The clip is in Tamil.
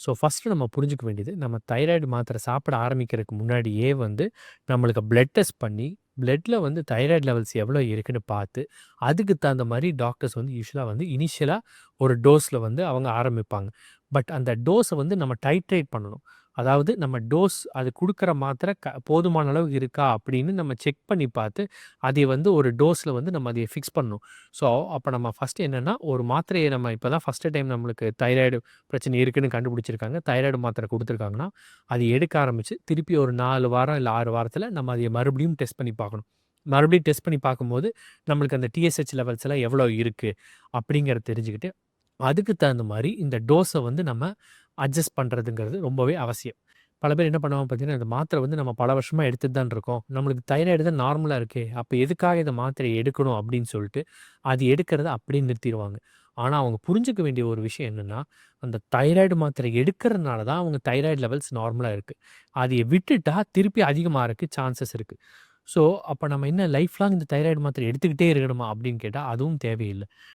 ஸோ ஃபஸ்ட்டு நம்ம புரிஞ்சுக்க வேண்டியது, நம்ம தைராய்டு மாத்திரை சாப்பிட ஆரம்பிக்கிறதுக்கு முன்னாடியே வந்து நம்மளுக்கு பிளட் டெஸ்ட் பண்ணி, பிளட்ல வந்து தைராய்டு லெவல்ஸ் எவ்வளோ இருக்குன்னு பார்த்து, அதுக்கு தகுந்த மாரி டாக்டர்ஸ் வந்து யூசுவலா வந்து இனிஷியலா ஒரு டோஸ்ல வந்து அவங்க ஆரம்பிப்பாங்க. பட் அந்த டோஸ வந்து நம்ம டைட்ரேட் பண்ணணும். அதாவது நம்ம டோஸ் அது குடுக்குற மாத்திரை போதுமான அளவு இருக்கா அப்படின்னு நம்ம செக் பண்ணி பார்த்து, அதை வந்து ஒரு டோஸ்ல வந்து நம்ம அதை ஃபிக்ஸ் பண்ணணும். ஸோ, அப்ப நம்ம ஃபர்ஸ்ட்டு என்னன்னா, ஒரு மாத்திரைய நம்ம இப்ப தான் ஃபர்ஸ்ட்டு டைம் நம்மளுக்கு தைராய்டு பிரச்சனை இருக்குன்னு கண்டுபிடிச்சிருக்காங்க. தைராய்டு மாத்திரை குடுத்துருக்காங்கன்னா, அது எடுக்க ஆரம்பிச்சு, திருப்பி ஒரு 4 வாரம் இல்ல 6 வாரத்தில நம்ம அதைய மறுபடியும் டெஸ்ட் பண்ணி பார்க்கணும். மறுபடியும் டெஸ்ட் பண்ணி பார்க்கும்போது, நம்மளுக்கு அந்த டிஎஸ்ஹெச் லெவல்ஸ் எல்லாம் எவ்வளோ இருக்கு? அப்படிங்கிறத தெரிஞ்சுக்கிட்டு, அதுக்கு தகுந்த மாரி இந்த டோஸ வந்து நம்ம அட்ஜஸ்ட் பண்றதுங்கிறது ரொம்பவே அவசியம். பல பேர் என்ன பண்ணுவாங்க பார்த்தீங்கன்னா, இந்த மாத்திரை வந்து நம்ம பல வருஷமா எடுத்துட்டு தான் இருக்கோம். நம்மளுக்கு தைராய்டு தான் நார்மலா இருக்கே. அப்ப எதுக்காக இந்த மாத்திரைய எடுக்கணும் அப்படின்னு சொல்லிட்டு, அது எடுக்கிறத அப்படியே நிறுத்திருவாங்க. ஆனா, அவங்க புரிஞ்சுக்க வேண்டிய ஒரு விஷயம் என்னன்னா, அந்த தைராய்டு மாத்திரை எடுக்கிறனால தான் அவங்க தைராய்டு லெவல்ஸ் நார்மலா இருக்கு. அதைய விட்டுட்டா திருப்பி அதிகமாகறக்கு சான்சஸ் இருக்கு. ஸோ, அப்ப நம்ம என்ன லைஃப் லாங் இந்த தைராய்டு மாத்திரை எடுத்துக்கிட்டே இருக்கணுமா அப்படின்னு கேட்டா, அதுவும் தேவையில்ல.